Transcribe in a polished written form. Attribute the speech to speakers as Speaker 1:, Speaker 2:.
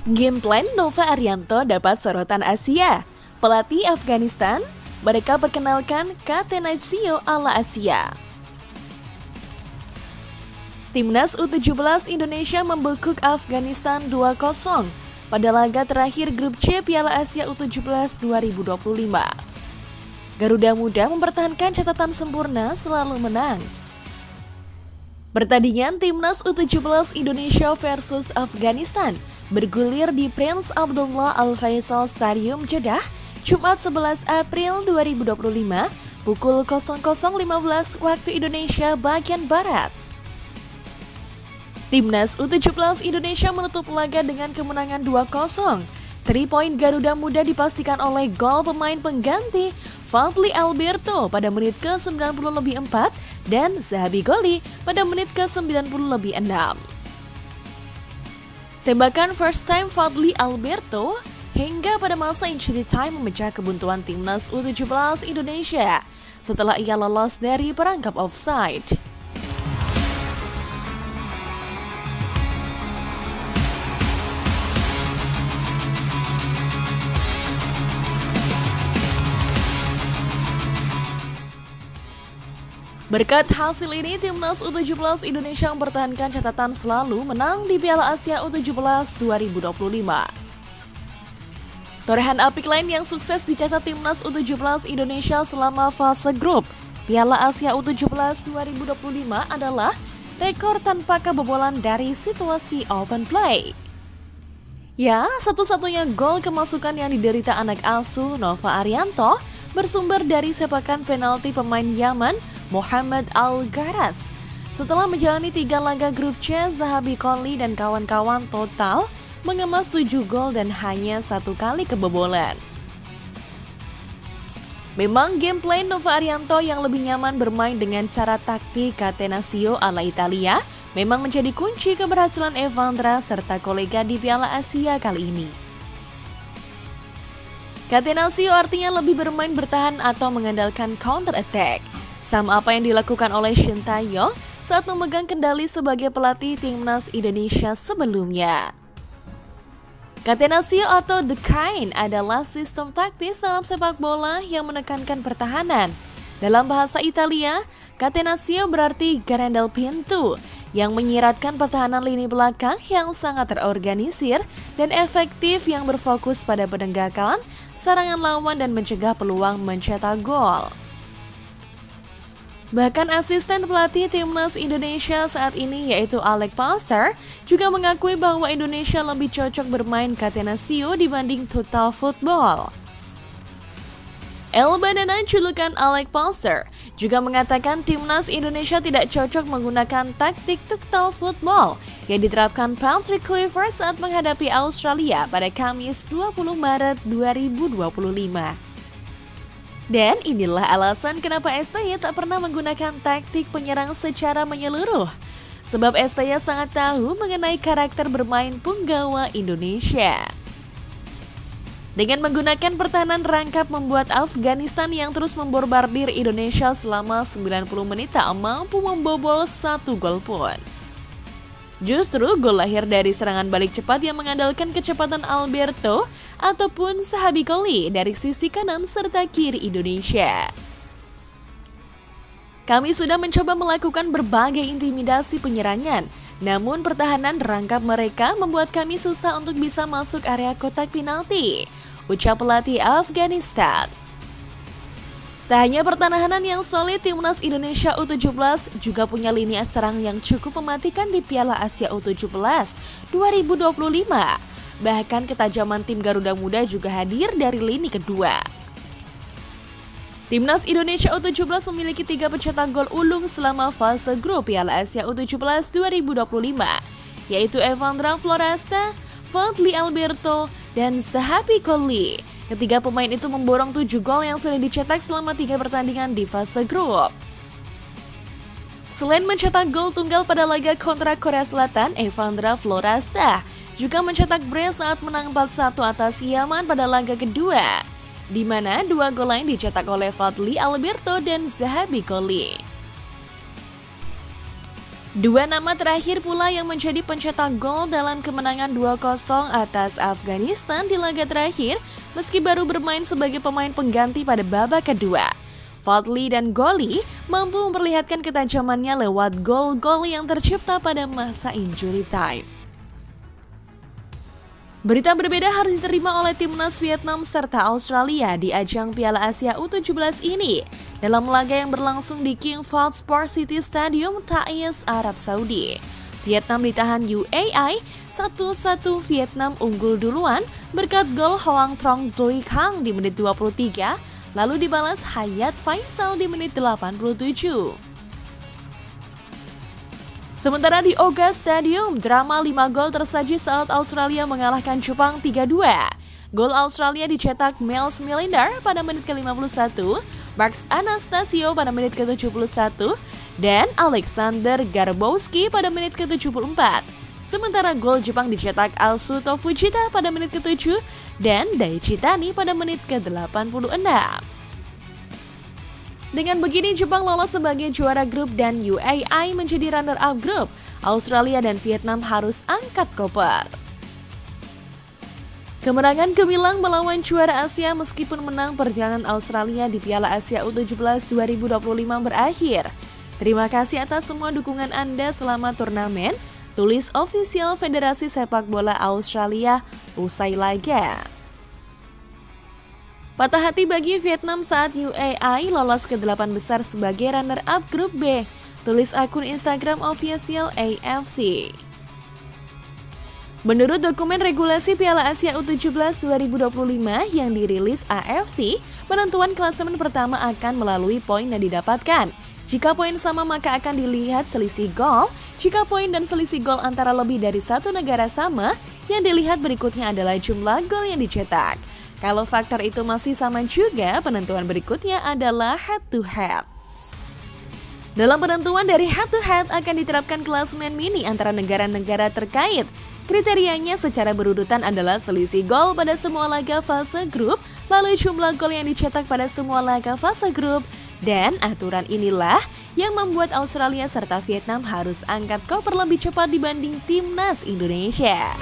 Speaker 1: Game plan Nova Arianto dapat sorotan Asia. Pelatih Afghanistan, mereka perkenalkan Catenaccio ala Asia. Timnas U17 Indonesia membekuk Afghanistan 2-0 pada laga terakhir grup C Piala Asia U17 2025. Garuda Muda mempertahankan catatan sempurna selalu menang. Pertandingan Timnas U17 Indonesia versus Afghanistan bergulir di Prince Abdullah Al Faisal Stadium Jeddah, Jumat 11 April 2025 pukul 00.15 waktu Indonesia bagian Barat. Timnas U17 Indonesia menutup laga dengan kemenangan 2-0. 3-poin Garuda Muda dipastikan oleh gol pemain pengganti Fadly Alberto pada menit ke-90+4 dan Zahabi Goli pada menit ke-90+6. Tembakan first time Fadly Alberto hingga pada masa injury time memecah kebuntuan Timnas U17 Indonesia setelah ia lolos dari perangkap offside. Berkat hasil ini, Timnas U17 Indonesia mempertahankan catatan selalu menang di Piala Asia U17 2025. Torehan apik lain yang sukses dicatat Timnas U17 Indonesia selama fase grup Piala Asia U17 2025 adalah rekor tanpa kebobolan dari situasi open play. Ya, satu-satunya gol kemasukan yang diderita anak asuh Nova Arianto bersumber dari sepakan penalti pemain Yaman Muhammad Al-Gharaz. Setelah menjalani 3 laga grup C, Zahabi Goli dan kawan-kawan total mengemas 7 gol dan hanya 1 kali kebobolan. Memang gameplay Nova Arianto yang lebih nyaman bermain dengan cara taktik Catenaccio ala Italia memang menjadi kunci keberhasilan Evandra serta kolega di Piala Asia kali ini. Catenaccio artinya lebih bermain bertahan atau mengandalkan counter attack. Sama apa yang dilakukan oleh Shin Tae-yong saat memegang kendali sebagai pelatih Timnas Indonesia sebelumnya. Catenaccio atau The Kind adalah sistem taktis dalam sepak bola yang menekankan pertahanan. Dalam bahasa Italia, Catenaccio berarti garandel pintu yang menyiratkan pertahanan lini belakang yang sangat terorganisir dan efektif yang berfokus pada penegakan serangan lawan dan mencegah peluang mencetak gol. Bahkan asisten pelatih Timnas Indonesia saat ini yaitu Alec Pastor juga mengakui bahwa Indonesia lebih cocok bermain Catenaccio dibanding total football. El Banana julukan Alec Pastor juga mengatakan Timnas Indonesia tidak cocok menggunakan taktik total football yang diterapkan Patrick Kluivert saat menghadapi Australia pada Kamis 20 Maret 2025. Dan inilah alasan kenapa STY tak pernah menggunakan taktik penyerang secara menyeluruh. Sebab STY sangat tahu mengenai karakter bermain punggawa Indonesia. Dengan menggunakan pertahanan rangkap membuat Afghanistan yang terus memborbardir Indonesia selama 90 menit tak mampu membobol 1 gol pun. Justru gol lahir dari serangan balik cepat yang mengandalkan kecepatan Alberto ataupun Zahabi Goli dari sisi kanan serta kiri Indonesia. Kami sudah mencoba melakukan berbagai intimidasi penyerangan, namun pertahanan rangkap mereka membuat kami susah untuk bisa masuk area kotak penalti, ucap pelatih Afghanistan. Tak hanya pertahanan yang solid, Timnas Indonesia U17 juga punya lini serang yang cukup mematikan di Piala Asia U17 2025. Bahkan ketajaman tim Garuda Muda juga hadir dari lini kedua. Timnas Indonesia U17 memiliki 3 pencetak gol ulung selama fase grup Piala Asia U17 2025, yaitu Evandra Floresta, Fadly Alberto, dan Zahabi Goli. Ketiga pemain itu memborong 7 gol yang sudah dicetak selama 3 pertandingan di fase grup. Selain mencetak gol tunggal pada laga kontra Korea Selatan, Evandra Floresta juga mencetak brace saat menang 4-1 atas Yaman pada laga kedua, di mana 2 gol lain dicetak oleh Fadly Alberto dan Zahabi Goli. Dua nama terakhir pula yang menjadi pencetak gol dalam kemenangan 2-0 atas Afghanistan di laga terakhir meski baru bermain sebagai pemain pengganti pada babak kedua. Fadli dan Goli mampu memperlihatkan ketajamannya lewat gol-gol yang tercipta pada masa injury time. Berita berbeda harus diterima oleh timnas Vietnam serta Australia di ajang Piala Asia U17 ini dalam laga yang berlangsung di King Fahd Sport City Stadium, Taiz, Arab Saudi. Vietnam ditahan UAE, 1-1 Vietnam unggul duluan berkat gol Hoang Trong Duy Khang di menit 23, lalu dibalas Hayat Faisal di menit 87. Sementara di Oga Stadium, drama 5 gol tersaji saat Australia mengalahkan Jepang 3-2. Gol Australia dicetak Miles Milner pada menit ke-51, Marks Anastasio pada menit ke-71, dan Alexander Garbowski pada menit ke-74. Sementara gol Jepang dicetak Asuto Fujita pada menit ke-7 dan Daichi Tani pada menit ke-86. Dengan begini, Jepang lolos sebagai juara grup dan UAE menjadi runner-up grup. Australia dan Vietnam harus angkat koper. Kemenangan gemilang melawan juara Asia meskipun menang perjalanan Australia di Piala Asia U17 2025 berakhir. Terima kasih atas semua dukungan Anda selama turnamen. Tulis official Federasi Sepak Bola Australia usai laga. Patah hati bagi Vietnam saat UAE lolos ke 8 besar sebagai runner-up grup B, tulis akun Instagram official AFC. Menurut dokumen regulasi Piala Asia U17 2025 yang dirilis AFC, penentuan klasemen pertama akan melalui poin yang didapatkan. Jika poin sama maka akan dilihat selisih gol, jika poin dan selisih gol antara lebih dari satu negara sama, yang dilihat berikutnya adalah jumlah gol yang dicetak. Kalau faktor itu masih sama juga, penentuan berikutnya adalah head to head. Dalam penentuan dari head to head akan diterapkan klasemen mini antara negara-negara terkait. Kriterianya secara berurutan adalah selisih gol pada semua laga fase grup, lalu jumlah gol yang dicetak pada semua laga fase grup, dan aturan inilah yang membuat Australia serta Vietnam harus angkat koper lebih cepat dibanding timnas Indonesia.